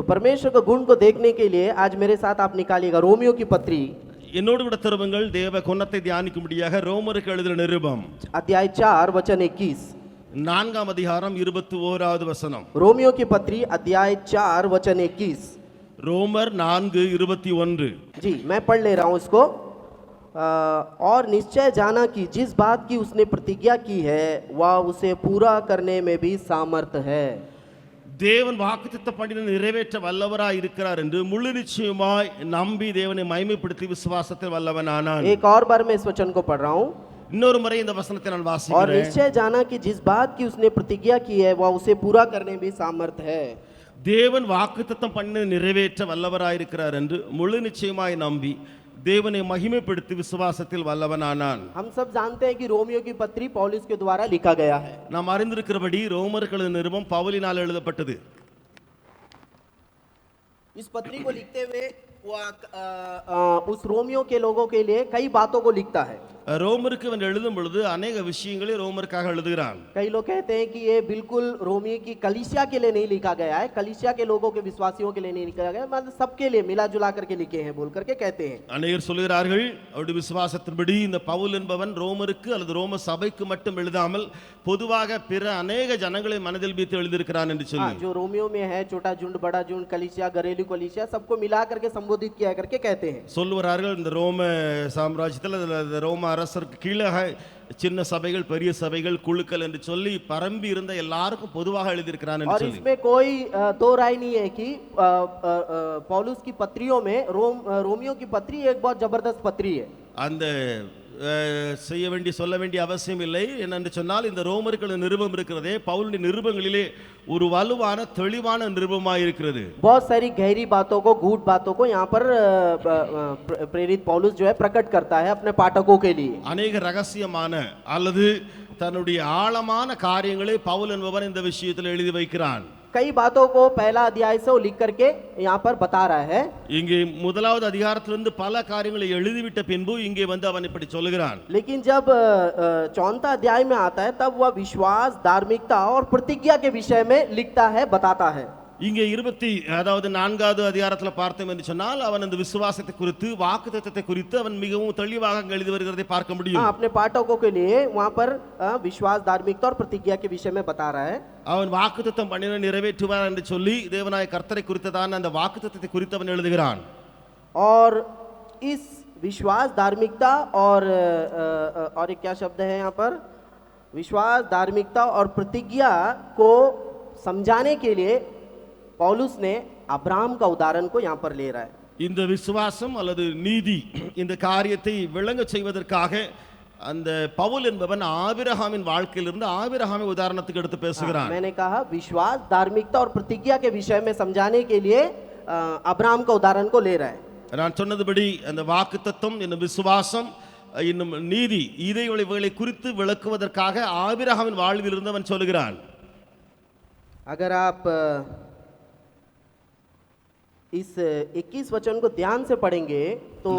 तो परमेश्वर के गुण को देखने के लिए आज मेरे साथ आप निकालिएगा रोमियो की पत्री என்னோடு கூட திரும்புங்கள் தேவ குணத்தை தியானிக்கும்படியாக ரோமருக்கு எழுதின நிருபம் अध्याय 4 वचन 21। 4ஆம் அதிகாரம் 21வது வசனம்। रोमियो की पत्री अध्याय 4 वचन 21। ரோமர் 4:21। जी मैं पढ़ ले रहा हूँ इसको। और निश्चय जाना कि जिस बात की उसने प्रतिज्ञा की है वह उसे पूरा करने में भी सामर्थ है। தேவன் வாக்குத்தத்தம் பண்ணின நிறைவேற்ற வல்லவராய் இருக்கிறார் என்று முழு நிச்சயமாய் நம்பி தேவனை மகிமைப்படுத்தி விசுவாசத்தில் வல்லவனானான்। एक और बार मैं इस वचन को पढ़ रहा हूँ। இன்னொரு முறை இந்த வசனத்தை நான் और வாசிக்கிறேன்। निश्चय जाना कि जिस बात की उसने प्रतिज्ञा की है वह उसे पूरा करने में भी सामर्थ है। தேவன் வாக்குத்தத்தம் பண்ணின நிறைவேற்ற வல்லவராய் இருக்கிறார் என்று முழு நிச்சயமாய் நம்பி தேவனை மகிமைப்படுத்தி விசுவாசத்தில் வல்லவனானான்। हम सब जानते हैं कि रोमियो की पत्री पौलुस के द्वारा लिखा गया है। நாம் அறிந்திருக்கிறபடி ரோமர்கள் நிருபம் பவுலினால் எழுதப்பட்டது। इस पत्री को लिखते हुए उस रोमियो के लोगों के लिए कई बातों को लिखता है। ரோமருக்கு அவன் எழுதும் பொழுது अनेक விஷயங்களை ரோமருக்காக எழுதுகிறான்। कई लोग कहते हैं कि ये बिल्कुल रोमियो की कलीसिया के लिए नहीं लिखा गया है, कलीसिया के लोगों के विश्वासियों के लिए नहीं लिखा गया है, मतलब सबके लिए मिला जुला करके लिखे हैं बोल करके कहते हैं। अनेகர் சொல்கிறார்கள் அவருடைய விசுவாசத்தின்படி இந்த பவுல் என்பவன் ரோமருக்கு அல்லது ரோம சபைக்கு மட்டும் எழுதாமல் பொதுவாக பிற अनेक ஜனங்களை மனதில் வைத்து எழுதியிருக்கிறான் என்று சொல்லி जो रोमियो में है छोटा झुंड बड़ा झुंड कलीसिया घरेलू कलीसिया सबको मिला करके संबोधित किया करके कहते हैं। சொல்லுவார்கள் இந்த ரோம சாம்ராஜ்யத்தில் ரோம அரசருக்கு கீழே சின்ன சபைகள் பெரிய சபைகள் குழுக்கள் என்று சொல்லி பரம்பி இருந்த எல்லாருக்கும் பொதுவாக எழுதியிருக்கிறான் என்று और சொல்லி इसमें कोई दो राय नहीं है कि पौलुस की पत्रियों में रोमियो की पत्री एक बहुत जबरदस्त पत्री है। அந்த செய்ய வேண்டிய சொல்ல வேண்டிய அவசியம் இல்லை என்று சொன்னால் இந்த ரோமர்கள் நிருபம் இருக்கிறதே பவுலுடைய நிருபங்களிலே ஒரு வலுவான தெளிவான நிருபமாக இருக்கிறது। बहुत सारी गहरी बातों को गूढ़ बातों को यहाँ पर प्रेरित पौलुस जो है प्रकट करता है अपने पाठकों के लिए। अनेक ரகசியமான அல்லது தன்னுடைய ஆழமான காரியங்களை பவுல் என்பவன் இந்த விஷயத்தில் எழுதி வைக்கிறான்। कई बातों को पहला अध्याय से वो लिख करके यहाँ पर बता रहा है। இங்கே முதலாவது அதிகாரத்திலிருந்து பல காரியங்களை எழுதிவிட்ட பின்பு இங்கே வந்து அவன் இப்படி சொல்லுகிறான்। लेकिन जब चौथा अध्याय में आता है तब वह विश्वास धार्मिकता और प्रतिज्ञा के विषय में लिखता है बताता है। இங்கே 4வது அதிகாரத்தில் பார்த்தோம் என்று சொன்னால் அவன் அந்த விசுவாசத்தை குறித்து வாக்குத்தத்தத்தை குறித்து அவன் மிகவும் தெளிவாக எழுதி வருகிறதை பார்க்க முடியும்। अपने पाठकों के लिए वहाँ पर विश्वास धार्मिकता और प्रतिज्ञा के विषय में बता रहा है। அவன் வாக்குத்தத்தம் பண்ணின நிறைவேற்றுவார் என்று சொல்லி தேவனாய கர்த்தரை குறித்ததான அந்த வாக்குத்தத்தத்தை குறித்து அவன் எழுதுகிறான்। और इस विश्वास धार्मिकता और एक क्या शब्द है यहाँ पर विश्वास धार्मिकता और प्रतिज्ञा को समझाने के लिए पौलुस ने अब्राहम का उदाहरण को यहाँ पर ले रहा है। இந்த விசுவாசம் அல்லது நீதி இந்த காரியத்தை விளங்க செய்வதற்காக அந்த பவுல் என்பவன் ஆபிரகாமின் வாழ்க்கையிலிருந்து ஆபிரகாமை உதாரணத்துக்கு எடுத்து பேசுகிறான்। मैंने कहा विश्वास धार्मिकता और प्रतिज्ञा के विषय में समझाने के लिए अब्राहम का उदाहरण को ले रहा है। நான் சொன்னதுபடி அந்த வாக்குத்தத்தம் இன்னும் விசுவாசம் இன்னும் நீதி இவைகளை குறித்து விளக்குவதற்காக ஆபிரகாமின் வாழ்விலிருந்து அவன் சொல்லுகிறான்। अगर आप इस 21 वचन को ध्यान से पढ़ेंगे तो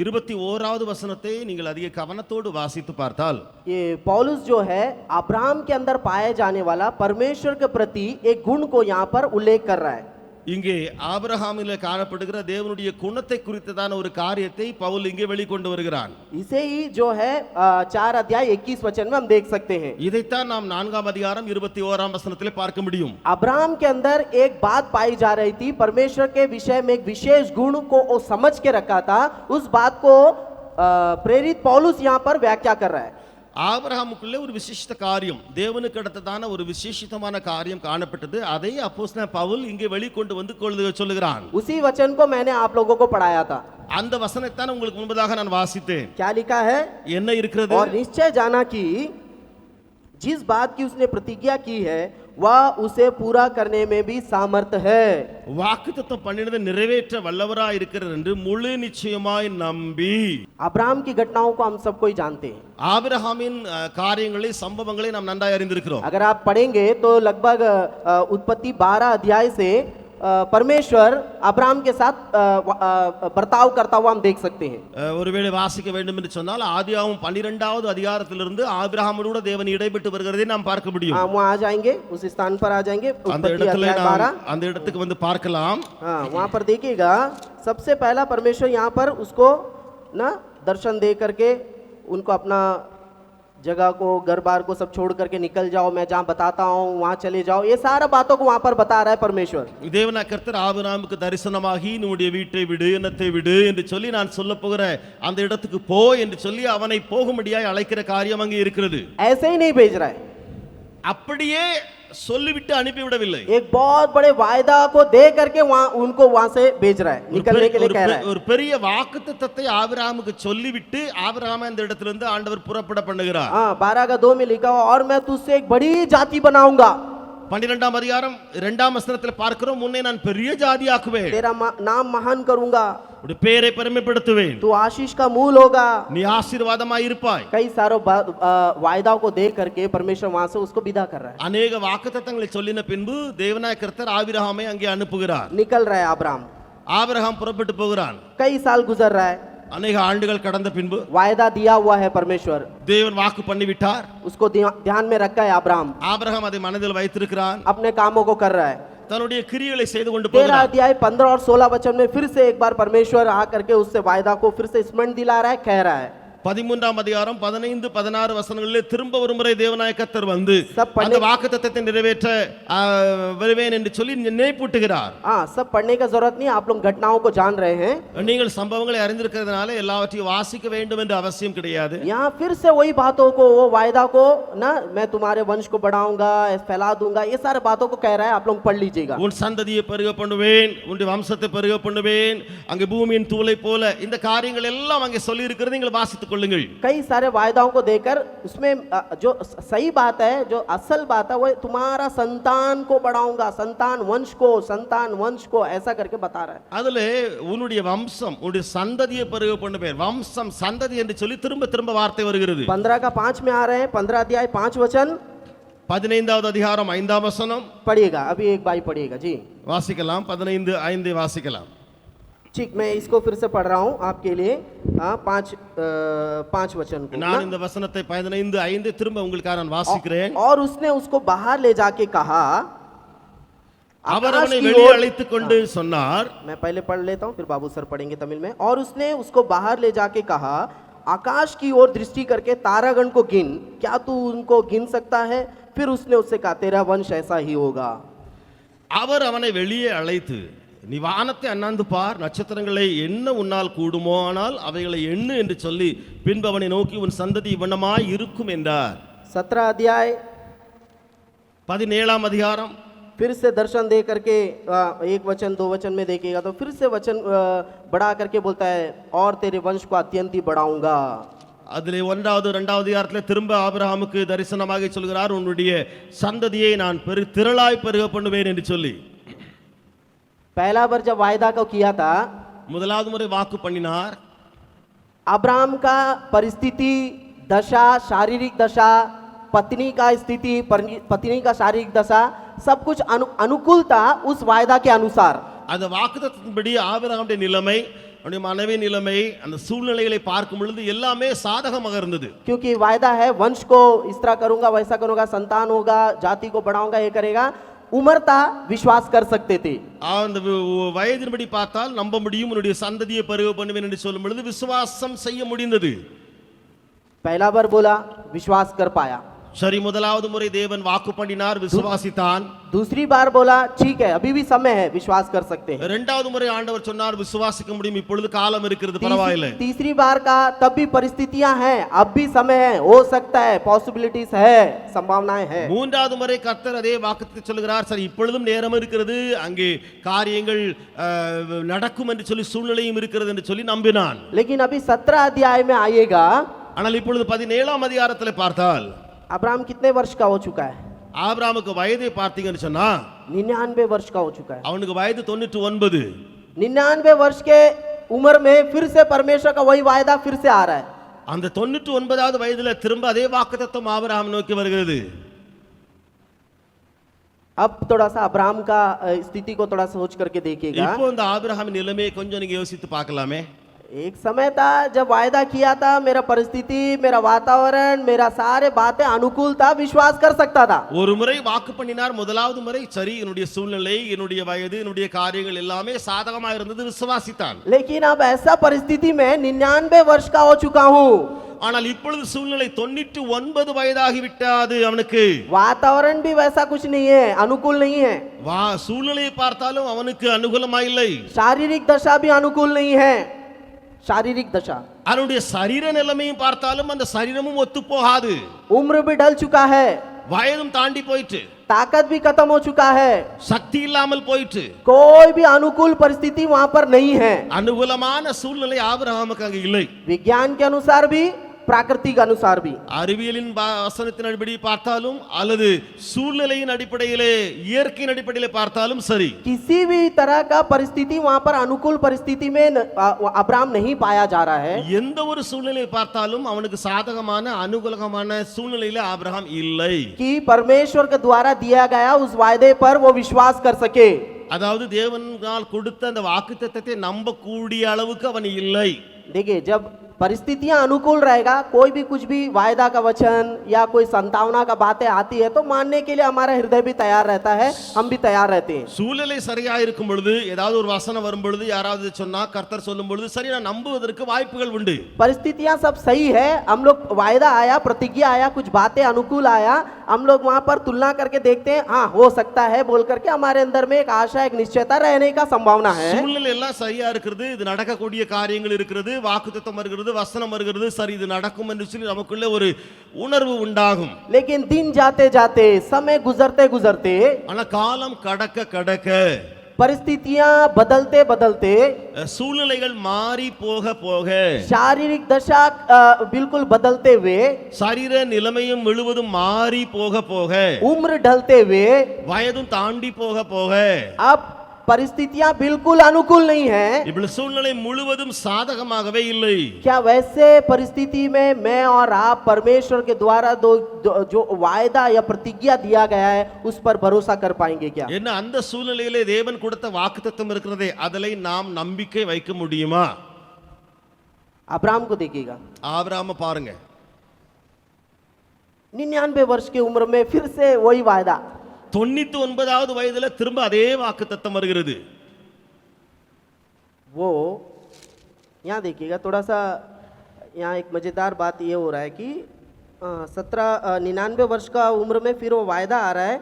21வது வசனத்தை நீங்கள் அதிக கவனத்தோடு வாசித்து பார்த்தால் ये पौलुस जो है अब्राहम के अंदर पाए जाने वाला परमेश्वर के प्रति एक गुण को यहाँ पर उल्लेख कर रहा है। இங்கே ஆபிரகாமிலே காணப்படுகிற தேவனுடைய குணத்தை குறித்ததான ஒரு காரியத்தை பவுல் இங்கே வெளிக்கொண்டு வருகிறான்। इसे ही जो है 4 अध्याय 21 वचन में हम देख सकते हैं। இதைத்தான் நாம் 4ஆம் அதிகாரம் 21ஆம் வசனத்திலே பார்க்க முடியும்। अब्राहम के अंदर एक बात पाई जा रही थी, परमेश्वर के विषय में एक विशेष गुण को वो समझ के रखा था। उस बात को प्रेरित पौलुस यहाँ पर व्याख्या कर रहा है। ஆபிரகாமுக்குள்ளே ஒரு விசேஷித்த காரியம் தேவனுக்கு அடுத்ததான ஒரு விசேஷித்தமான காரியம் காணப்பட்டது। அதை அப்போஸ்தலன் பவுல் இங்கே வெளிக்கொண்டு வந்து சொல்லுகிறான்। उसी वचन को मैंने आप लोगों को पढ़ाया था। அந்த வசனத்தை உங்களுக்கு முன்பதாக நான் வாசித்தேன்। क्या लिखा है? என்ன இருக்கிறது? और निश्चय जाना कि जिस बात की उसने प्रतिज्ञा की है वह उसे पूरा करने में भी सामर्थ है। வாக்குத்தத்தம் பண்ணினதை நிறைவேற்ற வல்லவராய் இருக்கிறார் என்று முழு நிச்சயமாய் நம்பி अब्राहम की घटनाओं को हम सब कोई जानते हैं। ஆபிரகாமின் காரியங்களை சம்பவங்களை நாம் நன்றாய் அறிந்திருக்கிறோம்। अगर आप पढ़ेंगे तो लगभग उत्पत्ति 12 अध्याय से परमेश्वर अब्राहम के साथ बर्ताव करता हुआ हम देख सकते हैं। ஒருவேளை வாசிக்க வேண்டும் என்று சொன்னால் ஆதியாகமம் 12வது அதிகாரத்திலிருந்து ஆபிரகாமோடு தேவன் இடைப்பட்டு வருகிறதை நாம் பார்க்க முடியும். वहाँ आ जाएंगे, उस स्थान पर आ जाएंगे, அந்த उत्पत्ति இடத்துல अध्याय 12। அந்த இடத்துக்கு வந்து பார்க்கலாம். हाँ, वहाँ पर देखिएगा, सबसे पहला परमेश्वर यहाँ पर उसको ना दर्शन दे करके उनको अपना जगह को, घर बार को सब छोड़ करके निकल जाओ, मैं जहाँ बताता हूँ वहाँ चले जाओ, ये सारा बातों को वहाँ पर बता रहा है परमेश्वर। தேவனாகிய கர்த்தர் ஆபிரகாமுக்கு தரிசனமாகி உன்னுடைய வீட்டை விடு, என்னத்தை விடு என்று சொல்லி நான் சொல்ல போகிற அந்த இடத்துக்கு போ என்று சொல்லி அவனை போகும்படியாய் அழைக்கிற காரியம் அங்கே இருக்கிறது. ऐसे ही नहीं भेज रहा है, அப்படியே சொல்லிவிட்டு அனுப்பிவிடவில்லை. एक बहुत बड़े वायदा को दे करके वहाँ उनको वहाँ से भेज रहा है, निकलने के लिए कह रहा है। ஒரு பெரிய வாக்குத்தத்தத்தை ஆபிரகாமுக்கு சொல்லிவிட்டு ஆபிரகாமை அந்த இடத்திலிருந்து ஆண்டவர் புறப்பட பண்ணுகிறார். हाँ, 12 का 2 में लिखा हुआ, और मैं तुझसे एक बड़ी जाति बनाऊंगा। 12ஆம் அதிகாரம் 2ஆம் வசனத்தில் பார்க்கிறோம், உன்னை நான் பெரிய ஜாதியாக்குவேன், तेरा नाम महान करूंगा, உன்னுடைய பெயரை பெருமைப்படுத்துவேன், तू आशीष का मूल होगा। நீ ஆசீர்வாதமாய் இருப்பாய். कई सारे वायदाओं को दे करके परमेश्वर वहां से उसको विदा कर रहा है, அநேக வாக்குத்தத்தங்களை சொல்லின பின்பு தேவனாகிய கர்த்தர் ஆபிரகாமை அங்கே அனுப்புகிறார். निकल रहा है अब्राहम। ஆபிரகாம் புறப்பட்டு போகிறான். कई साल गुजर रहा है, அநேக ஆண்டுகள் கடந்த பின்பு वायदा दिया हुआ है परमेश्वर, தேவன் வாக்கு பண்ணிவிட்டார். उसको ध्यान में रखा है अब्राहम, ஆபிரகாம் அதை மனதில் வைத்திருக்கிறான். अपने कामों को कर रहा है। தன்னுடைய கிரியைகளை செய்து கொண்டு 13 போகிறார். अध्याय 15 और 16 वचन में फिर से एक बार परमेश्वर आकर के उससे वायदा को फिर से स्मरण दिला रहा है, कह रहा है। 13ஆம் அதிகாரம் 15 16 வசனங்களிலே திரும்ப ஒரு முறை தேவனாகிய கர்த்தர் வந்து सब पढ़ने அந்த வாக்குத்தத்தத்தை நிறைவேற்ற வருவேன் என்று சொல்லி நினைப்பூட்டுகிறார். हाँ, सब पढ़ने का जरूरत नहीं, आप लोग घटनाओं को जान रहे हैं। நீங்கள் சம்பவங்களை அறிந்திருக்கிறதுனால எல்லாவற்றையும் வாசிக்க வேண்டும் என்ற அவசியம் கிடையாது. यहाँ फिर से वही बातों को, वो वायदा को ना, मैं तुम्हारे वंश को बढ़ाऊंगा, फैला दूंगा, ये सारे बातों को कह रहा है, आप लोग पढ़ लीजिएगा। உன் சந்ததியை பெருக பண்ணுவேன், உன்னுடைய வம்சத்தை பெருக பண்ணுவேன், அங்கே பூமியின் தூளை போல இந்த காரியங்கள் எல்லாம் அங்கே சொல்லி இருக்கிறது நீங்கள் வாசித்துக் கொள்ளுங்கள். कई सारे वायदाओं को देकर उसमें जो सही बात है, जो असल बात है, वो तुम्हारा संतान को बढ़ाऊंगा, संतान वंश को ऐसा करके बता रहा है। அதிலே உன்னுடைய வம்சம், உன்னுடைய சந்ததியை பெருக பண்ணுவேன், வம்சம் சந்ததி என்று சொல்லி திரும்ப திரும்ப வார்த்தை வருகிறது. 15 का 5 में आ रहे हैं, 15 अध्याय 5 वचन। 15வது அதிகாரம் 5ஆம் வசனம் पढ़िएगा, अभी एक बाई पढ़िएगा जी, வாசிக்கலாம். 15:5 வாசிக்கலாம். ठीक, मैं इसको फिर से पढ़ रहा हूँ आपके लिए। 5 वचन को நான் இந்த வசனத்தை 15:5 திரும்ப உங்களுக்காக நான் வாசிக்கிறேன். और उसने उसको बाहर ले जाके कहा, அவர் आकाश அவனை की வெளியே ओर- அழைத்துக் கொண்டு சொன்னார். मैं पहले पढ़ लेता हूँ, फिर बाबू सर पढ़ेंगे तमिल में। और उसने उसको बाहर ले जाके कहा, आकाश की ओर दृष्टि करके तारागण को गिन, क्या तू उनको गिन सकता है? फिर उसने उससे कहा, तेरा वंश ऐसा ही होगा। அவர் அவனை வெளியே அழைத்து, நீ வானத்தை அண்ணாந்து பார், நட்சத்திரங்களை எண்ண உன்னால் கூடுமோ, ஆனால் அவைகளை எண்ணு என்று சொல்லி பின்பு அவனை நோக்கி உன் சந்ததி இவ்வண்ணமாய் இருக்கும் என்றார். 17 अध्याय 17ஆம் அதிகாரம் फिर से दर्शन दे करके 1 वचन 2 वचन में देखिएगा तो फिर से वचन बढ़ा करके बोलता है, और तेरे वंश को अत्यंत ही बढ़ाऊंगा। அதிலே 1வது 2வது அதிகாரத்தில் திரும்ப ஆபிரகாமுக்கு தரிசனமாக சொல்கிறார், உன்னுடைய சந்ததியை நான் திரளாய் பெருக பண்ணுவேன் என்று சொல்லி. पहला बार जब वायदा को किया था, முதலாவது முறை வாக்கு பண்ணினார். अब्राहम का परिस्थिति, दशा, शारीरिक दशा, पत्नी का स्थिति, पत्नी का शारीरिक दशा, सब कुछ अनुकूल था उस वायदा के अनुसार। அந்த வாக்குத்தத்தத்தின்படி ஆபிரகாமுடைய நிலைமை, அவனுடைய மனைவி நிலைமை, அந்த சூழ்நிலைகளை பார்க்கும் பொழுது எல்லாமே சாதகமாக இருந்தது. क्योंकि वायदा है, वंश को इस तरह करूंगा, वैसा करूंगा, संतान होगा, जाति को बढ़ाऊंगा, ये करेगा। उम्र था, विश्वास कर सकते थे। அந்த வயதின்படி பார்த்தால் நம்ப முடியும், உன்னுடைய சந்ததியை பெருக பண்ணுவேன் என்று சொல்லும் பொழுது விசுவாசம் செய்ய முடிந்தது. पहला बार बोला, विश्वास कर पाया। சரி, முதலாவது முறை தேவன் வாக்கு பண்ணினார், விசுவாசித்தான். दूसरी बार बोला, ठीक है, अभी भी समय है, विश्वास कर सकते हैं। இரண்டாவது முறை ஆண்டவர் சொன்னார், விசுவாசிக்க முடியும், இப்பொழுது காலம் இருக்கிறது, பரவாயில்லை. तीसरी बार का, तब भी परिस्थितियां हैं, अब भी समय है, हो सकता है, पॉसिबिलिटीज है, संभावनाएं हैं। மூன்றாவது முறை கர்த்தர் அதே வாக்குத்தை சொல்கிறார், சரி இப்பொழுதும் நேரம் இருக்கிறது, அங்கே காரியங்கள் நடக்கும் என்று சொல்லி சூழ்நிலையும் இருக்கிறது என்று சொல்லி நம்பினான். लेकिन अभी 17 अध्याय में आइएगा, ஆனால் இப்பொழுது 17ஆம் அதிகாரத்தில் பார்த்தால் अब्राहम कितने वर्ष का हो चुका है? ஆபிரகாமுக்கு வயதை பார்த்தீங்கன்னு சொன்னா 99 वर्ष का हो चुका है। அவனுக்கு வயது 99. 99 वर्ष के उम्र में फिर से परमेश्वर का वही वायदा फिर से आ रहा है। அந்த 99வது வயதுல திரும்ப அதே வாக்குத்தத்தம் ஆபிரகாம் நோக்கி வருகிறது. अब थोड़ा सा अब्राहम का स्थिति को थोड़ा सोच करके देखिएगा। இப்போ இந்த ஆபிரகாமின் நிலைமையை கொஞ்சம் நீங்க யோசித்து பார்க்கலாமே. एक समय था जब वायदा किया था, मेरा परिस्थिति, मेरा वातावरण, मेरा सारे बातें अनुकूल था, विश्वास कर सकता था। ஒரு முறை வாக்கு பண்ணினார், முதலாவது முறை சரி என்னுடைய சூழ்நிலை, என்னுடைய வயது, என்னுடைய காரியங்கள் எல்லாமே சாதகமா இருந்தது, விசுவாசித்தான். लेकिन अब ऐसा परिस्थिति में 99 वर्ष का हो चुका हूँ, ஆனால் இப்பொழுது சூழ்நிலை 99 வயதாகி விட்டது அவனுக்கு. वातावरण भी वैसा कुछ नहीं है, अनुकूल नहीं है, சூழ்நிலையை பார்த்தாலும் அவனுக்கு அனுகூலமா இல்லை. शारीरिक दशा भी अनुकूल नहीं है, शारीरिक दशा। அவனுடைய சரீர நிலைமையும் பார்த்தாலும் அந்த சரீரமும் ஒத்து போகாது. उम्र भी ढल चुका है, வயதும் தாண்டி போயிட்டு, ताकत भी खत्म हो चुका है, சக்தி இல்லாமல் போயிட்டு, कोई भी अनुकूल परिस्थिति वहां पर नहीं है। அனுகூலமான சூழ்நிலை ஆபிரகாமுக்கு அங்க இல்லை. विज्ञान के अनुसार भी, प्राकृतिक अनुसार भी, அறிவியலின் வசனத்தின் அடிப்படையில் பார்த்தாலும் அல்லது சூழ்நிலையின் அடிப்படையிலே இயற்கையின் அடிப்படையிலே பார்த்தாலும் சரி, किसी भी तरह का परिस्थिति वहां पर अनुकूल परिस्थिति में अब्राहम नहीं पाया जा रहा है। எந்த ஒரு சூழ்நிலையை பார்த்தாலும் அவனுக்கு சாதகமான அனுகூலமான சூழ்நிலையிலே ஆபிரகாம் இல்லை. कि परमेश्वर के द्वारा दिया गया उस वायदे पर वो विश्वास कर सके। அதாவது தேவனால் கொடுத்த அந்த வாக்குத்தத்தத்தை நம்பக்கூடிய அளவுக்கு அவன் இல்லை. देखिए, जब परिस्थितियां अनुकूल रहेगा, कोई भी कुछ भी वायदा का वचन या कोई संतावना का बातें आती है तो मानने के लिए हमारा हृदय भी तैयार रहता है, हम भी तैयार रहते हैं। சூழ்நிலை சரியா இருக்கும் பொழுது, ஏதாவது ஒரு வசனம் வரும் பொழுது, யாராவது சொன்னா, கர்த்தர் சொல்லும் பொழுது சரி நான் நம்புவதற்கு வாய்ப்புகள் உண்டு. परिस्थितियां सब सही है, हम लोग वायदा आया, प्रतिज्ञा आया, कुछ बातें अनुकूल आया, हम लोग वहां पर तुलना करके देखते हैं, हाँ हो सकता है बोल करके हमारे अंदर में एक आशा, एक निश्चयता रहने का संभावना है। சூழ்நிலை எல்லாம் சரியா இருக்கிறது, இது நடக்கக்கூடிய காரியங்கள் இருக்கிறது, வாக்குத்தத்தம் வருகிறது, வசனம் வருகிறது, சரி இது நடக்கும் என்று சொல்லி நமக்குள்ள ஒரு உணர்வு உண்டாகும். लेकिन दिन जाते जाते, समय गुजरते गुजरते, ஆனா காலம் கடக்க கடக்க, परिस्थितियां बदलते बदलते, சூழ்நிலைகள் மாறி போக போக, शारीरिक दशा बिल्कुल बदलते हुए, சரீர நிலைமையும் முழுவதும் மாறி போக போக, उम्र ढलते हुए, வயதும் தாண்டி போக போக, अब परिस्थितियां बिल्कुल अनुकूल नहीं है। இப்படி சூழ்நிலை முழுவதும் சாதகமாகவே இல்லை. क्या वैसे परिस्थिति में मैं और आप परमेश्वर के द्वारा जो वायदा या प्रतिज्ञा दिया गया है उस पर भरोसा कर पाएंगे क्या? என்ன அந்த சூழ்நிலையிலே தேவன் கொடுத்த வாக்குத்தத்தம் இருக்கிறதே அதிலே நாம் நம்பிக்கை வைக்க முடியுமா? अब्राहम को देखिएगा, ஆபிரகாம பாருங்க, 99 वर्ष की उम्र में फिर से वही वायदा, 99வது வயதுல திரும்ப அதே வாக்குத்தத்தம் வருகிறது. वो यहाँ देखिएगा थोड़ा सा, यहाँ एक मजेदार बात ये हो रहा है कि 99 वर्ष का उम्र में फिर वो वायदा आ रहा है,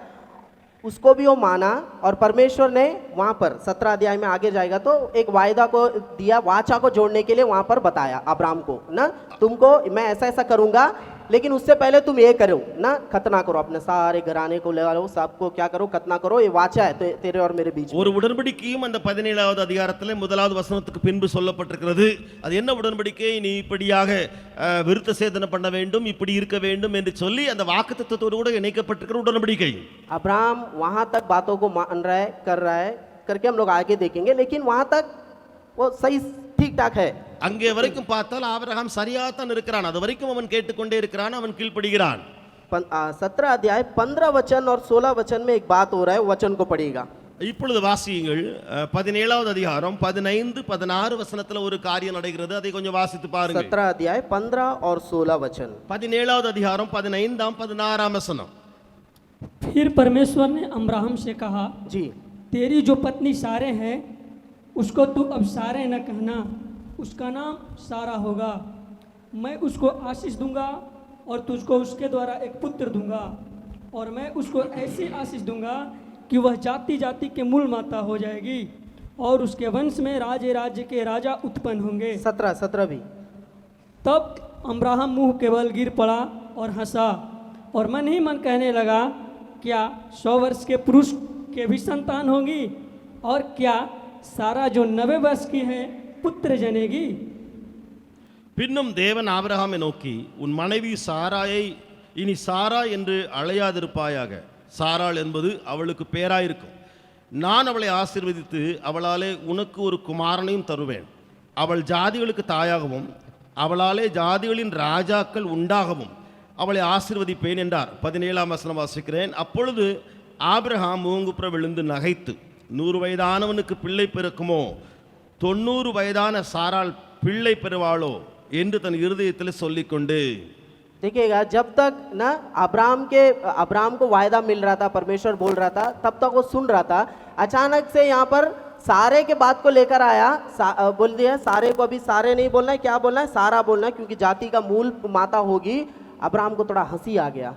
उसको भी वो माना और परमेश्वर ने वहाँ पर 17 अध्याय में आगे जाएगा तो एक वायदा को दिया, वाचा को जोड़ने के लिए वहाँ पर बताया अब्राहम को ना, तुमको मैं ऐसा ऐसा करूँगा, लेकिन उससे पहले तुम ये करो ना, खतना करो, अपने सारे घराने को ले लो, सबको क्या करो, खतना करो, ये वाचा है तेरे और मेरे बीच में। ஒரு உடன்படிக்கையும் அந்த 17வது அதிகாரத்திலே முதலாவது வசனத்துக்கு பின்பு சொல்லப்பட்டிருக்கிறது. அது என்ன உடன்படிக்கை? நீ இப்படியாக விருத்த சேதனம் பண்ண வேண்டும், இப்படி இருக்க வேண்டும் என்று சொல்லி அந்த வாக்குத்தத்தத்தோடு கூட இணைக்கப்பட்டிருக்கிற உடன்படிக்கை. अब्राहम वहाँ तक बातों को मान रहा है, कर रहा है, करके हम लोग आगे देखेंगे, लेकिन वहाँ तक वो सही ठीक ठाक है। அங்கே வரைக்கும் பார்த்தால் ஆபிரகாம் சரியாத்தான் இருக்கிறான், அது வரைக்கும் அவன் கேட்டுக்கொண்டே இருக்கிறான், அவன் கீழ்ப்படுகிறான். 17 अध्याय 15 वचन और 16 वचन में एक बात हो रहा है, वचन को पढ़िएगा। இப்பொழுது வாசியுங்கள். 17வது அதிகாரம் 15 16 வசனத்துல ஒரு காரியம் நடக்கிறது, அதை கொஞ்சம் வாசித்து பாருங்க. 17 अध्याय 15 और 16 वचन। 17வது அதிகாரம் 15 16 वचन। फिर परमेश्वर ने अब्राहम से कहा, जी, तेरी जो पत्नी सारे है उसको तू अब सारे न कहना, उसका नाम सारा होगा, मैं उसको आशीष दूंगा और तुझको उसके द्वारा एक पुत्र दूंगा, और मैं उसको ऐसी आशीष दूंगा कि वह जाति जाति के मूल माता हो जाएगी और उसके वंश में राज्य राज्य के राजा उत्पन्न होंगे। 17 भी। तब अब्राहम मुंह के बल गिर पड़ा और हंसा और मन ही मन कहने लगा, क्या 100 वर्ष के पुरुष के भी संतान होगी, और क्या सारा जो 90 वर्ष की है पुत्र जनेगी? பின்னும் தேவன் ஆபிரகாமை நோக்கி, உன் மனைவி சாராயை இனி சாரா என்று அழையாதிருப்பாயாக, சாராள் என்பது அவளுக்கு பேராயிருக்கும், நான் அவளை ஆசீர்வதித்து அவளாலே உனக்கு ஒரு குமாரனையும் தருவேன், அவள் ஜாதிகளுக்கு தாயாகவும் அவளாலே ஜாதிகளின் ராஜாக்கள் உண்டாகவும் அவளை ஆசீர்வதிப்பேன் என்றார். 17ஆம் வசனம் வாசிக்கிறேன். அப்பொழுது ஆபிரகாம் மூங்குப்புற விழுந்து நகைத்து 100 வயதானவனுக்கு பிள்ளை பிறக்குமோ 90 வயதான சாராள் பிள்ளை பெறுவாளோ என்று தன் இருதயத்தில் சொல்லிக்கொண்டு देखिएगा जब तक ना अब्राम को वायदा मिल रहा था, परमेश्वर बोल रहा था, तब तक वो सुन रहा था। अचानक से यहाँ पर सारे के बात को लेकर आया, बोल दिया सारे को, अभी सारे नहीं बोलना है, क्या बोलना है, सारा बोलना है, क्योंकि जाति का मूल माता होगी। अब्राम को थोड़ा हंसी आ गया।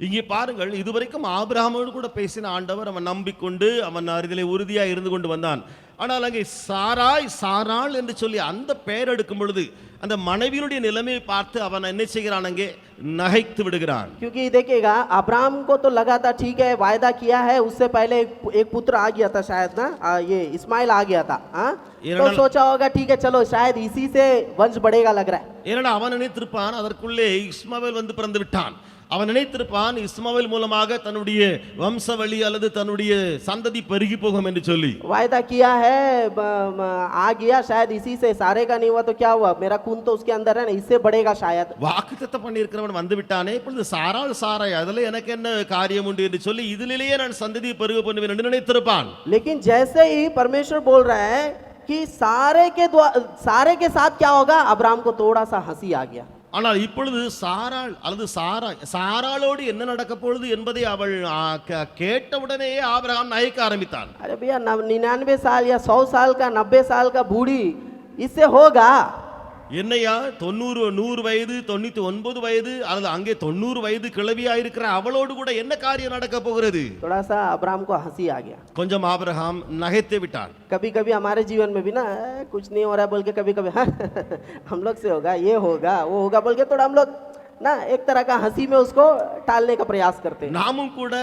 இங்கே பாருங்கள், இதுவரைக்கும் ஆபிரகாமோடு கூட பேசின ஆண்டவர் அவன் நம்பிக்கொண்டு அவன் அறிதலை உறுதியா இருந்து கொண்டு வந்தான். ஆனால் அங்கே சாராள் என்று சொல்லி அந்த பெயர் எடுக்கும் பொழுது அந்த மனைவியுடைய நிலைமையை பார்த்து அவன் என்ன செய்கிறான், அங்கே நகைத்து விடுகிறான். क्योंकि देखिएगा अब्राम को तो लगा था ठीक है, वायदा किया है, उससे पहले एक पुत्र आ गया था शायद ना, ये इस्माइल आ गया था, तो सोचा होगा ठीक है चलो शायद इसी से वंश बढ़ेगा लग रहा है. ஏன்னா அவன் நினைத்திருப்பான் அதற்குள்ளே இஸ்மாவேல் வந்து பிறந்து விட்டான். அவன் நினைத்திருப்பான் இஸ்மாவேல் மூலமாக தன்னுடைய வம்சவழி அல்லது தன்னுடைய சந்ததி பெருகி போகும் என்று சொல்லி. वायदा किया है, आ गया, शायद इसी से सारे का नहीं हुआ तो क्या हुआ, मेरा खून तो उसके अंदर है ना, इससे बढ़ेगा शायद. வாக்குத்தத்தம் பண்ணி இருக்கிறவன் வந்து விட்டானே, இப்பொழுது சாராய் அதில் எனக்கு என்ன காரியம் உண்டு என்று சொல்லி இதிலேயே நான் சந்ததியை பெருக பண்ணுவேன் என்று நினைத்திருப்பான். लेकिन जैसे ही परमेश्वर बोल रहा है कि सारे के साथ क्या होगा, अब्राम को थोड़ा सा हंसी आ गया. ஆனால் இப்பொழுது சாராளோடு என்ன நடக்க போகுது என்பதை அவள் கேட்டவுடனே ஆபிரகாம் நகைக்க ஆரம்பித்தான். अरे भैया 99 साल या 100 साल का 90 साल का बूढ़ी इससे होगा. என்னையா 100 வயது 99 வயது அல்லது அங்கே 90 வயது கிழவியா இருக்கிற அவளோடு கூட என்ன காரியம் நடக்க போகிறது? थोड़ा सा अब्राम को हंसी आ गया. கொஞ்சம் ஆபிரகாம் நகைத்து விட்டான். कभी कभी हमारे जीवन में भी ना कुछ नहीं हो रहा बोल के कभी कभी हम लोग से होगा, ये होगा, वो होगा बोल के थोड़ा हम लोग ना एक तरह का हंसी में उसको टालने का प्रयास करते हैं. நாமும் கூட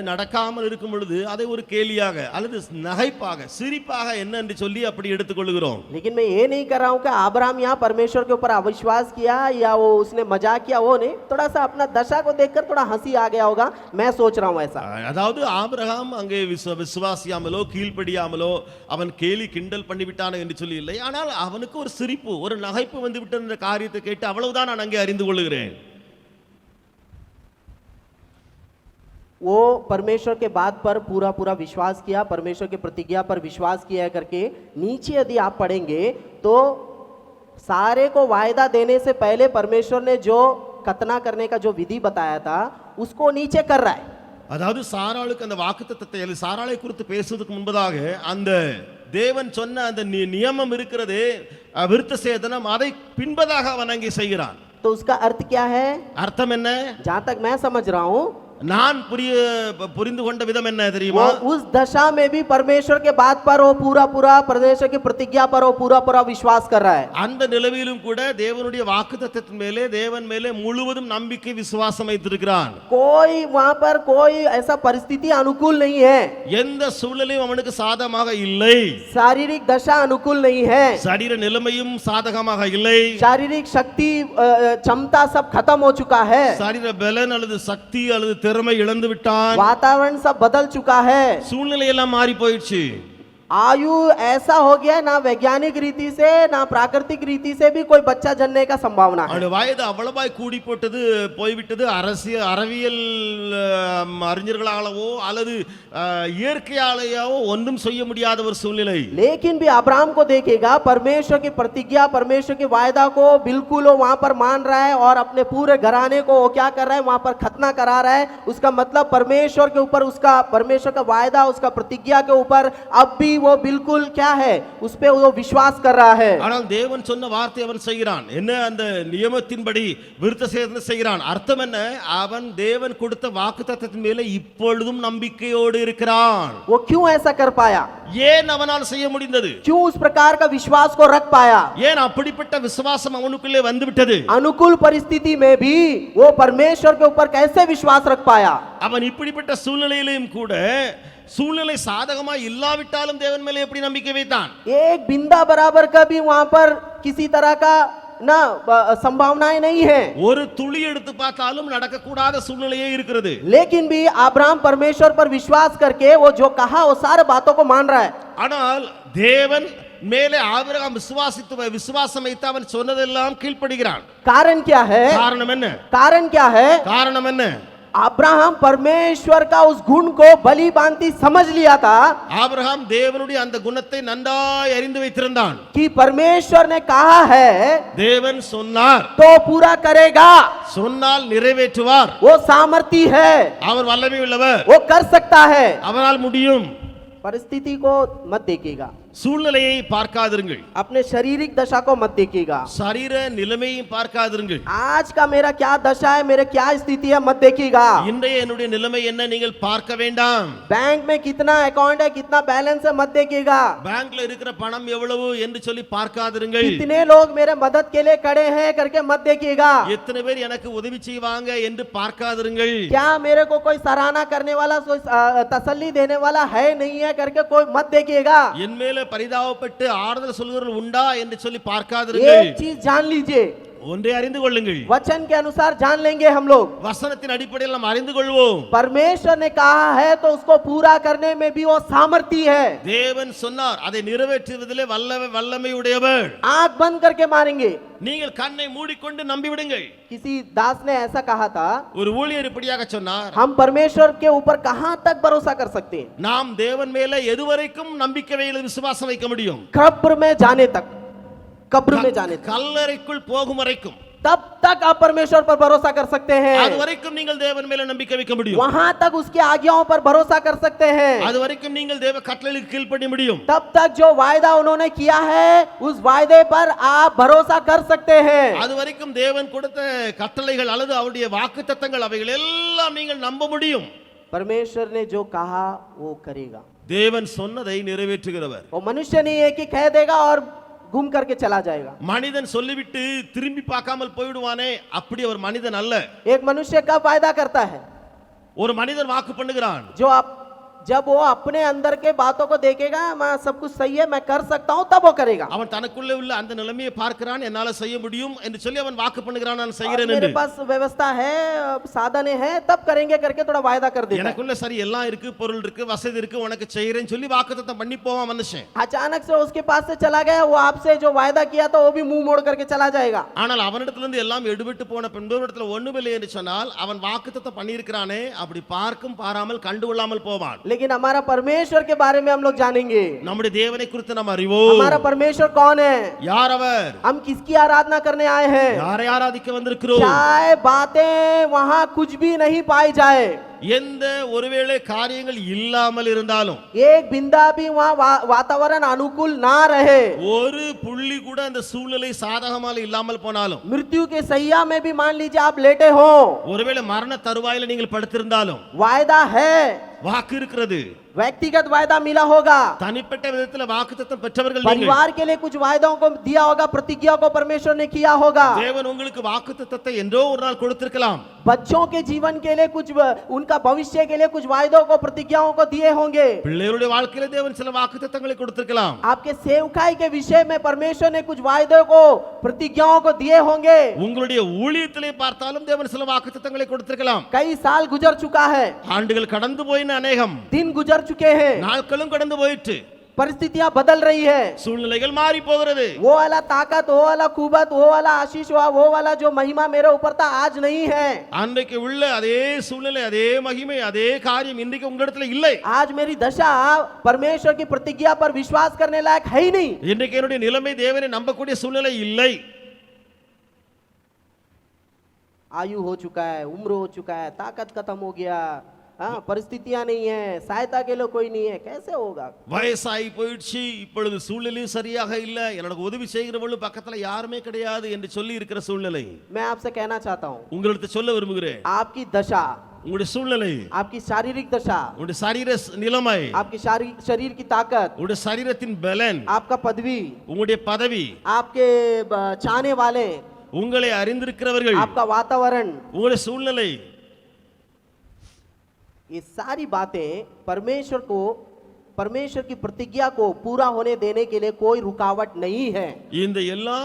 நடக்காமல் இருக்கும் பொழுது அதை ஒரு கேலியாக அல்லது நகைப்பாக சிரிப்பாக என்ன என்று சொல்லி அப்படி எடுத்துக்கொள்கிறோம். लेकिन मैं ये नहीं कर रहा हूँ कि अब्राम यहाँ परमेश्वर के ऊपर अविश्वास किया या वो उसने मजाक किया, वो नहीं, थोड़ा सा अपना दशा को देखकर थोड़ा हंसी आ गया होगा, मैं सोच रहा हूँ ऐसा. அதாவது ஆபிரகாம் அங்கே விசுவாசியாமலோ கீழ்ப்படியாமலோ அவன் கேலி கிண்டல் பண்ணிவிட்டானோ என்று சொல்லி இல்லை, ஆனால் அவனுக்கு ஒரு சிரிப்பு ஒரு நகைப்பு வந்து விட்ட இந்த காரியத்தை கேட்டு அவ்வளவுதான் நான் அங்கே அறிந்து கொள்கிறேன். वो परमेश्वर के बात पर पूरा विश्वास किया, परमेश्वर की प्रतिज्ञा पर विश्वास किया करके नीचे यदि आप पढ़ेंगे तो सारे को वायदा देने से पहले परमेश्वर ने जो खतना करने का जो विधि बताया था उसको नीचे कर रहा है. அதாவது சாராளுக்கு அந்த வாக்குத்தத்தத்தை சாராளை குறித்து பேசுவதற்கு முன்பதாக அந்த தேவன் சொன்ன அந்த நியமம் இருக்கிறது விருத்த சேதனம், அதை பின்பதாக அவன் அங்கே செய்கிறான். तो उसका अर्थ क्या है? அர்த்தம் என்ன? जहां तक मैं समझ रहा हूं, நான் புரிந்து கொண்ட விதம் என்ன தெரியுமா? उस दशा में भी परमेश्वर के बात पर वो पूरा परमेश्वर की प्रतिज्ञा पर वो पूरा विश्वास कर रहा है. அந்த நிலையிலும் கூட தேவனுடைய வாக்குத்தத்தத்தின் மேலே தேவன் மேலே முழுவதும் நம்பிக்கை விசுவாசம் வைத்திருக்கிறான். कोई वहां पर कोई ऐसा परिस्थिति अनुकूल नहीं है, எந்த சூழ்நிலையும் அவனுக்கு சாதகமாக இல்லை. शारीरिक दशा अनुकूल नहीं है, சரீர நிலைமையும் சாதகமாக இல்லை. शारीरिक शक्ति क्षमता सब खत्म हो चुका है, சரீர பலன் அல்லது சக்தி அல்லது திறமை இழந்து விட்டான். वातावरण सब बदल चुका है, சூழ்நிலை எல்லாம் மாறி போயிடுச்சு. आयु ऐसा हो गया, ना वैज्ञानिक रीति से ना प्राकृतिक रीति से भी कोई बच्चा जन्मने का संभावना है. அவனுடைய வயது அவ்வளவாய் கூடி போட்டது போய்விட்டது. அறிவியல் அறிஞர்களாலவோ அல்லது இயற்கையாலேயோ ஒன்றும் செய்ய முடியாத ஒரு சூழ்நிலை. लेकिन भी अब्राम को देखेगा, परमेश्वर की प्रतिज्ञा परमेश्वर की वायदा को बिल्कुल वो वहां पर मान रहा है और अपने पूरे घराने को वो क्या कर रहा है, वहां पर खतना करा रहा है. उसका मतलब परमेश्वर के ऊपर उसका परमेश्वर का वायदा उसका प्रतिज्ञा के ऊपर अब भी वो बिल्कुल क्या है, उस पे वो विश्वास कर रहा है. ஆனால் தேவன் சொன்ன வார்த்தை அவன் செய்கிறான். என்ன அந்த நியமத்தின்படி விருத்த சேதனம் செய்கிறான். அர்த்தம் என்ன? அவன் தேவன் கொடுத்த வாக்குத்தத்தத்தின் மேலே இப்பொழுதும் நம்பிக்கையோடு இருக்கிறான். वो क्यों ऐसा कर पाया? ஏன் அவனால் செய்ய முடிந்தது? क्यों उस प्रकार का विश्वास को रख पाया? ஏன் அப்படிப்பட்ட விசுவாசம் அவனுக்குள்ளே வந்து விட்டது? अनुकूल परिस्थिति में भी वो परमेश्वर के ऊपर कैसे विश्वास रख पाया? அவன் இப்படிப்பட்ட சூழ்நிலையிலும் கூட சூழ்நிலை சாதகமா இல்லாவிட்டாலும் தேவன் மேலே எப்படி நம்பிக்கை வைத்தான்? एक बिंदा बराबर का भी वहां पर किसी तरह का ना संभावनाएं नहीं है. ஒரு துளி எடுத்து பார்த்தாலும் நடக்க கூடாத சூழ்நிலையே இருக்கிறது. लेकिन भी अब्राहम परमेश्वर पर विश्वास करके वो जो कहा वो सारे बातों को मान रहा है. ஆனால் தேவன் மேலே ஆபிரகாம் விசுவாசம் வைத்து அவன் சொன்னதெல்லாம் கீழ்ப்படுகிறான். कारण क्या है? காரணம் என்ன? कारण क्या है? காரணம் என்ன? अब्राहम परमेश्वर का उस गुण को बलि बांति समझ लिया था ஆபிரகாம் தேவனுடைய அந்த குணத்தை நன்றாய் அறிந்து வைத்திருந்தான். कि परमेश्वर ने कहा है தேவன் சொன்னார், तो पूरा करेगा, சொன்னால் நிறைவேற்றுவார். वो सामर्थी है, அவர் வல்லமை உள்ளவர், वो कर सकता है। அவரால் முடியும். परिस्थिति को मत देखिएगा, சூழ்நிலையை பார்க்காதிருங்கள், अपने शारीरिक दशा को मत देखिएगा, சரீர நிலைமையும் பார்க்காதிருங்கள். आज का मेरा क्या दशा है, मेरे क्या स्थिति है, मत देखिएगा। இன்றைய என்னுடைய நிலைமை என்ன நீங்கள் பார்க்க வேண்டாம். बैंक में कितना अकाउंट है, कितना बैलेंस है, मत देखिएगा। பேங்க்ல இருக்கிற பணம் எவ்வளவு என்று சொல்லி பார்க்காதிருங்கள். कितने लोग मेरे मदद के लिए खड़े हैं करके मत देखिएगा। எத்தனை பேர் எனக்கு உதவி செய்வாங்க என்று பார்க்காதிருங்கள். क्या मेरे को कोई सराहना करने वाला, कोई तसल्ली देने वाला है नहीं है करके कोई मत देखिएगा। என் மேல பரிதாபப்பட்டு ஆறுதல் சொல்கிறவர்கள் உண்டா என்று சொல்லி பார்க்காதிருங்கள். एक चीज जान लीजिए, ஒன்றை அறிந்து கொள்ளுங்கள், वचन के अनुसार जान लेंगे हम लोग। வசனத்தின் அடிப்படையில் நாம் அறிந்து கொள்வோம். परमेश्वर ने कहा है तो उसको पूरा करने में भी वो सामर्थी है। தேவன் சொன்னார், அதை நிறைவேற்றுவதிலே வல்லமை உடையவர். आंख बंद करके मारेंगे। நீங்கள் கண்ணை மூடிக்கொண்டு நம்பி விடுங்கள். किसी दास ने ऐसा कहा था, ஒரு ஊழியர் இப்படியாக சொன்னார், हम परमेश्वर के ऊपर कहां तक भरोसा कर सकते हैं? நாம் தேவன் மேல எதுவரைக்கும் நம்பிக்கை வைத்து விசுவாசம் வைக்க முடியும்? कब्र में जाने तक, कब्र में जाने तक, கல்லறைக்குள் போகும் வரைக்கும், तब तक आप परमेश्वर पर भरोसा कर सकते அது हैं। வரைக்கும் நீங்கள் தேவன் மேல நம்பிக்கை வைக்க முடியும். वहां तक उसके आज्ञाओं पर भरोसा कर सकते हैं। அது வரைக்கும் நீங்கள் தேவ கட்டளைகளுக்கு கீழ்ப்படிய முடியும். तब तक जो वायदा उन्होंने किया है उस वायदे पर आप भरोसा कर सकते हैं। அது வரைக்கும் தேவன் கொடுத்த கட்டளைகள் அல்லது அவருடைய வாக்குத்தத்தங்கள் அவைகள் எல்லாம் நீங்கள் நம்ப முடியும். परमेश्वर ने जो कहा वो करेगा। தேவன் சொன்னதை நிறைவேற்றுகிறவர். वो मनुष्य नहीं है कि कह देगा और घूम करके चला जाएगा। மனிதன் சொல்லிவிட்டு திரும்பி பார்க்காமல் போய்விடுவானே, அப்படி அவர் மனிதன் அல்ல. एक मनुष्य कब वायदा करता है? ஒரு மனிதன் வாக்கு பண்ணுகிறான், जो आप जब वो अपने अंदर के बातों को देखेगा, मैं सब कुछ सही है, मैं कर सकता हूं, तब वो करेगा। அவன் தனக்குள்ளே உள்ள அந்த நிலைமையை பார்க்கிறான், என்னால செய்ய முடியும் என்று சொல்லி அவன் வாக்கு பண்ணுகிறான், நான் और செய்கிறேன் मेरे என்று. पास व्यवस्था है, साधन है, तब करेंगे करके थोड़ा वायदा कर देता है। எனக்குள்ள சரி எல்லாம் இருக்கு, பொருள் இருக்கு, வசதி இருக்கு, உனக்கு செய்கிறேன்னு சொல்லி வாக்குத்தத்தம் பண்ணி போவான் மனுஷன். अचानक से उसके पास से चला गया, वो आपसे जो वायदा किया था वो भी मुंह मोड़ करके चला जाएगा। ஆனால் அவனிடத்திலிருந்து எல்லாம் எடுபட்டு போன பின்பு இடத்துல ஒண்ணுமில்லை என்று சொன்னால் அவன் வாக்குத்தத்தம் பண்ணியிருக்கிறானே, அப்படி பார்க்கும் பாராமல் கண்டுகொள்ளாமல் போவான். लेकिन हमारा परमेश्वर के बारे में हम लोग जानेंगे। நம்முடைய தேவனை குறித்து நாம் அறிவோம். हमारा परमेश्वर कौन है? யார் அவர்? हम किसकी आराधना करने आए हैं? யாரை ஆராதிக்க வந்திருக்கிறோம்? चाहे बातें वहां कुछ भी नहीं पाई जाए, எந்த ஒருவேளை காரியங்கள் இல்லாமல் இருந்தாலும், एक बिंदा भी वहां वातावरण अनुकूल ना रहे, ஒரு புள்ளி கூட அந்த சூழ்நிலை சாதகமாக இல்லாமல் போனாலும், मृत्यु के सैया में भी मान लीजिए आप लेटे हो, ஒருவேளை மரண தருவாயில நீங்கள் படுத்திருந்தாலும், वायदा है, வாக்கு இருக்கிறது. व्यक्तिगत वायदा मिला होगा, தனிப்பட்ட விதத்தில் வாக்குத்தத்தம் பெற்றவர்கள் நீங்கள். परिवार के लिए कुछ वायदों को दिया होगा, प्रतिज्ञा को परमेश्वर ने किया होगा, தேவன் உங்களுக்கு வாக்குத்தத்தத்தை என்றோ ஒரு நாள் கொடுத்திருக்கலாம். बच्चों के जीवन के लिए कुछ, उनका भविष्य के लिए कुछ वायदों को, प्रतिज्ञाओं को दिए होंगे, பிள்ளைகளுடைய வாழ்க்கையில தேவன் சில வாக்குத்தத்தங்களை கொடுத்திருக்கலாம். आपके सेवकाई के विषय में परमेश्वर ने कुछ वायदों को, प्रतिज्ञाओं को दिए होंगे, உங்களுடைய ஊழியத்திலே பார்த்தாலும் தேவன் சில வாக்குத்தத்தங்களை கொடுத்திருக்கலாம். कई साल गुजर चुका है, ஆண்டுகள் கடந்து போயின, அநேகம் दिन गुजर चुके हैं, நாட்களும் கடந்து போயிற்று, परिस्थितियां बदल रही है, சூழ்நிலைகள் மாறி போகிறது. वो वाला ताकत, वो वाला कुवत, वो वाला आशीष, वो वाला जो महिमा मेरे ऊपर था आज नहीं है। அன்றைக்கு உள்ள அதே சூழ்நிலை, அதே மகிமை, அதே காரியம் இன்றைக்கு உங்களிடத்துல இல்லை. आज मेरी दशा परमेश्वर की प्रतिज्ञा पर विश्वास करने लायक है ही नहीं। இன்றைக்கு என்னுடைய நிலைமை தேவனை நம்பக்கூடிய சூழ்நிலை இல்லை. आयु हो चुका है, उम्र हो चुका है, ताकत खत्म हो गया, हाँ परिस्थितियां नहीं है, सहायता के लिए कोई नहीं है, कैसे होगा? வயசாகி போயிடுச்சு, இப்பொழுது சூழ்நிலையும் சரியாக இல்ல, எனக்கு உதவி செய்கிறவங்களும் பக்கத்துல யாருமே கிடையாது என்று சொல்லி இருக்கிற சூழ்நிலை. मैं आपसे कहना चाहता हूँ, உங்களுக்கு சொல்ல விரும்புகிறேன், आपकी दशा, உங்களுடைய சூழ்நிலை, आपकी शारीरिक दशा, உங்களுடைய சரீர நிலைமை, आपकी शरीर की ताकत, உங்களுடைய சரீரத்தின் பலன், आपका पदवी, உங்களுடைய பதவி, आपके चाहने वाले, உங்களை அறிந்திருக்கிறவர்கள், आपका वातावरण, உங்களுடைய சூழ்நிலை, ये सारी बातें परमेश्वर की प्रतिज्ञा को पूरा होने देने के लिए कोई रुकावट नहीं है। இந்த எல்லா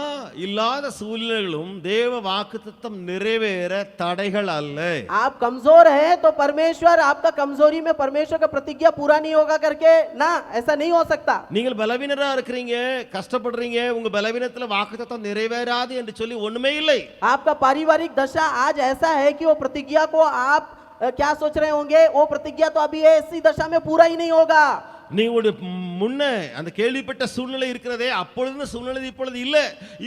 இல்லாத சூழ்நிலைகளும் தேவ வாக்குத்தத்தம் நிறைவேற தடைகள் அல்ல. आप कमजोर हैं तो परमेश्वर आपका कमजोरी में परमेश्वर का प्रतिज्ञा पूरा नहीं होगा करके ना, ऐसा नहीं हो सकता। நீங்கள் பலவீனரா இருக்கிறீங்க, கஷ்டப்படுறீங்க, உங்க பலவீனத்துல வாக்குத்தத்தம் நிறைவேறாது என்று சொல்லி ஒண்ணுமே இல்லை. आपका पारिवारिक दशा आज ऐसा है कि वो प्रतिज्ञा को आप क्या सोच रहे होंगे, वो प्रतिज्ञा तो अभी ऐसी दशा में पूरा ही नहीं होगा। நீங்களுடைய முன்ன அந்த கேள்விப்பட்ட சூழ்நிலை இருக்கிறதே, அப்பொழுது சூழ்நிலை இப்பொழுது இல்ல.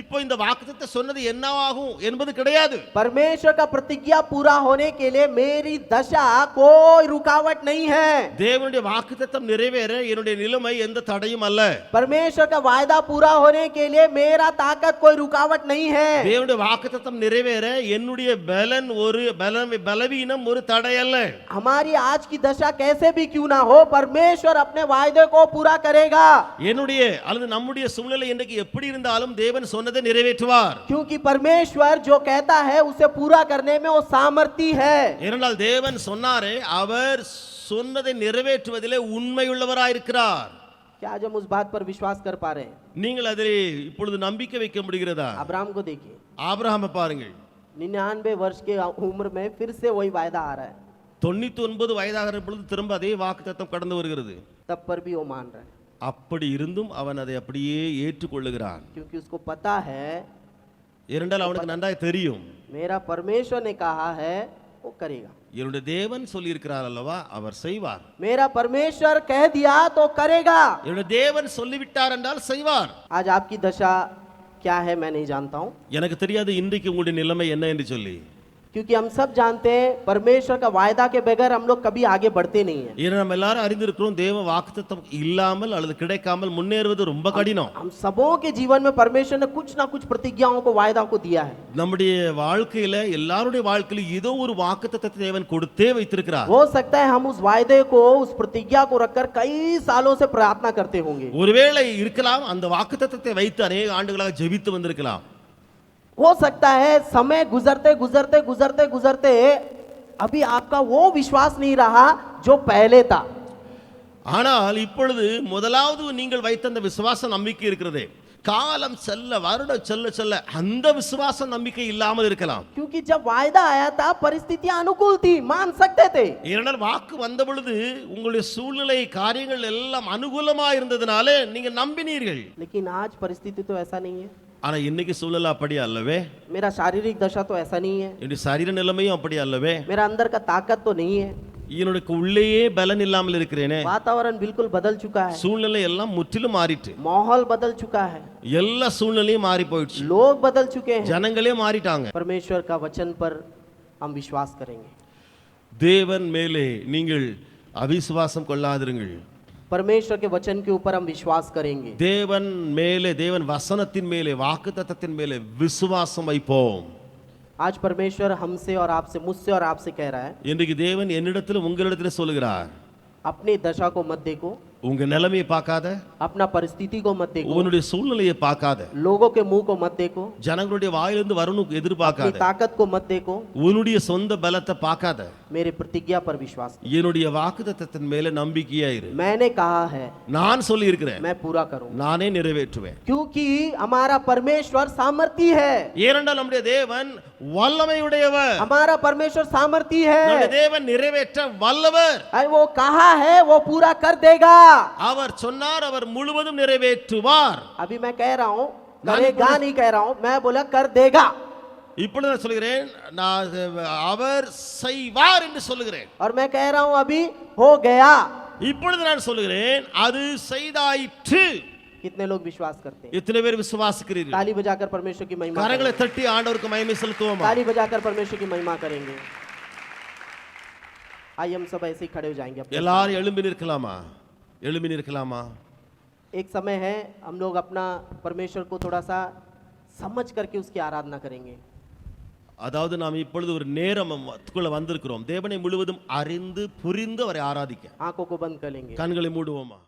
இப்போ இந்த வாக்குத்தத்தம் சொன்னது என்னவாகும் என்பது கிடையாது. परमेश्वर का प्रतिज्ञा पूरा होने के लिए मेरी दशा कोई रुकावट नहीं है। தேவனுடைய வாக்குத்தத்தம் நிறைவேற என்னுடைய நிலைமை எந்த தடையும் அல்ல. परमेश्वर का वायदा पूरा होने के लिए मेरा ताकत कोई रुकावट नहीं है। தேவனுடைய வாக்குத்தத்தம் நிறைவேற என்னுடைய பலன் ஒரு பலவீனம் ஒரு தடை அல்ல. हमारी आज की दशा कैसे भी क्यों ना हो, परमेश्वर अपने वायदे को पूरा करेगा। என்னுடைய அல்லது நம்முடைய சூழ்நிலை இன்றைக்கு எப்படி இருந்தாலும் தேவன் சொன்னதை நிறைவேற்றுவார். क्योंकि परमेश्वर जो कहता है उसे पूरा करने में वो सामर्थी है। ஏனென்றால் தேவன் சொன்னாரே, அவர் சொன்னதை நிறைவேற்றுவதிலே உண்மையுள்ளவராய் இருக்கிறார். क्या आज हम उस बात पर विश्वास कर पा रहे हैं? நீங்கள் அதிலே இப்பொழுது நம்பிக்கை வைக்க முடிகிறதா? अब्राहम को देखिए, ஆபிரகாமை பாருங்கள். 99 वर्ष के उम्र में फिर से वही वायदा आ रहा है, 99 வயதாகிற பொழுது திரும்ப அதே வாக்குத்தத்தம் கடந்து வருகிறது. तब पर भी वो मान रहा है, அப்படி இருந்தும் அவன் அதை அப்படியே ஏற்றுக்கொள்ளுகிறான். क्योंकि उसको पता है ஏனென்றால் அவனுக்கு நன்றாய் தெரியும், मेरा परमेश्वर ने कहा है वो करेगा। என்னுடைய தேவன் சொல்லியிருக்கிறார் அல்லவா, அவர் செய்வார். मेरा परमेश्वर कह दिया तो करेगा। என்னுடைய தேவன் சொல்லிவிட்டார் என்றால் செய்வார். आज आपकी दशा क्या है मैं नहीं जानता हूँ, எனக்கு தெரியாது இன்றைக்கு உங்களுடைய நிலைமை என்ன என்று சொல்லி. क्योंकि हम सब जानते हैं परमेश्वर का वायदा के बगैर हम लोग कभी आगे बढ़ते नहीं है। ஏன்னா நம்ம எல்லாரும் அறிந்திருக்கிறோம், தேவ வாக்குத்தத்தம் இல்லாமல் அல்லது கிடைக்காமல் முன்னேறுவது ரொம்ப கடினம். हम सबों के जीवन में परमेश्वर ने कुछ ना कुछ प्रतिज्ञाओं को वायदा को दिया है। நம்முடைய வாழ்க்கையில எல்லாருடைய வாழ்க்கையில ஏதோ ஒரு வாக்குத்தத்தத்தை தேவன் கொடுத்தே வைத்திருக்கிறார். हो सकता है हम उस वायदे को, उस प्रतिज्ञा को रखकर कई सालों से प्रार्थना करते होंगे। ஒருவேளை இருக்கலாம் அந்த வாக்குத்தத்தத்தை வைத்து अनेक ஆண்டுகளாக ஜெபித்து வந்திருக்கலாம். हो सकता है समय गुजरते गुजरते गुजरते गुजरते अभी आपका वो विश्वास नहीं रहा जो पहले था। ஆனால் இப்பொழுது முதலாவது நீங்கள் வைத்த அந்த விசுவாச நம்பிக்கை இருக்கிறதே, காலம் செல்ல வருடம் செல்ல செல்ல அந்த விசுவாச நம்பிக்கை இல்லாமல் இருக்கலாம். क्योंकि जब वायदा आया था परिस्थितियां अनुकूल थी, मान सकते थे। ஏனென்றால் வாக்கு வந்த பொழுது உங்களுடைய சூழ்நிலை காரியங்கள் எல்லாம் அனுகூலமா இருந்ததுனாலே நீங்க நம்பினீர்கள். लेकिन आज परिस्थिति तो ऐसा नहीं है, ஆனா இன்னைக்கு சூழ்நிலை அப்படி அல்லவே. मेरा शारीरिक दशा तो ऐसा नहीं है, என்னுடைய சரீர நிலைமையும் அப்படி அல்லவே. मेरा अंदर का ताकत तो नहीं है, என்னுடைய உள்ளேயே பலன் இல்லாமல் இருக்கிறேனே. वातावरण बिल्कुल बदल चुका है, சூழ்நிலை எல்லாம் முற்றிலும் மாறிட்டு, माहौल बदल चुका है, எல்லா சூழ்நிலையும் மாறி போயிடுச்சு, लोग बदल चुके हैं। ஜனங்களே மாறிட்டாங்க. परमेश्वर का वचन पर हम विश्वास करेंगे। தேவன் மேலே நீங்கள் அவிசுவாசம் கொள்ளாதிருங்கள். परमेश्वर के वचन के ऊपर हम विश्वास करेंगे। தேவன் மேலே, தேவன் வசனத்தின் மேலே, வாக்குத்தத்தத்தின் மேலே விசுவாசம் வைப்போம். आज परमेश्वर हमसे और आपसे, मुझसे और आपसे कह रहा है, இன்றைக்கு தேவன் என்னிடத்தில் உங்களிடத்தில் சொல்லுகிறார், अपनी दशा को मत देखो, உங்க நிலைமையை பார்க்காத, अपना परिस्थिति को मत देखो, உன்னுடைய சூழ்நிலையை பார்க்காத, लोगों के मुंह को मत देखो, ஜனங்களுடைய வாயிலிருந்து வரணும் अपनी எதிர்பார்க்காத, ताकत को मत देखो, உன்னுடைய சொந்த பலத்தை பார்க்காத, मेरे प्रतिज्ञा पर विश्वास करो। என்னுடைய வாக்குத்தத்தத்தின் மேலே நம்பிக்கையா இரு. मैंने कहा है நான் சொல்லி இருக்கிறேன், मैं पूरा करूंगा, நானே நிறைவேற்றுவேன். क्योंकि हमारा परमेश्वर सामर्थी है। ஏனென்றால் நம்முடைய தேவன் வல்லமையுடையவர், हमारा परमेश्वर सामर्थी है, நம்முடைய தேவன் நிறைவேற்ற வல்லவர். अरे वो कहा है वो पूरा कर देगा। அவர் சொன்னார், அவர் முழுவதும் நிறைவேற்றுவார். अभी मैं कह रहा हूँ करेगा नहीं कह रहा हूँ, मैं बोला कर देगा। இப்பொழுது நான் சொல்கிறேன், நான் அவர் செய்வார் என்று சொல்லுகிறேன். और मैं कह रहा हूँ अभी हो गया। இப்பொழுது நான் சொல்லுகிறேன், அது செய்தாயிற்று. कितने लोग विश्वास करते हैं? எத்தனை பேர் விசுவாசிக்கிறீர்கள்? ताली बजाकर परमेश्वर की महिमा கரங்களை करेंगे। தட்டி ஆண்டவருக்கு மகிமை செலுத்துவோமா? ताली बजाकर परमेश्वर की महिमा करेंगे। आइए हम सब ऐसे ही खड़े हो जाएंगे अपने எல்லாரும் எழும்பி நிற்கலாமா? எழும்பி நிற்கலாமா? एक समय है हम लोग अपना परमेश्वर को थोड़ा सा समझ करके उसकी आराधना करेंगे। அதாவது நாம் இப்பொழுது ஒரு நேரத்துக்குள்ள வந்திருக்கிறோம், தேவனை முழுவதும் அறிந்து புரிந்து அவரை ஆராதிக்க. आंखों को बंद कर लेंगे। கண்களை மூடுவோமா?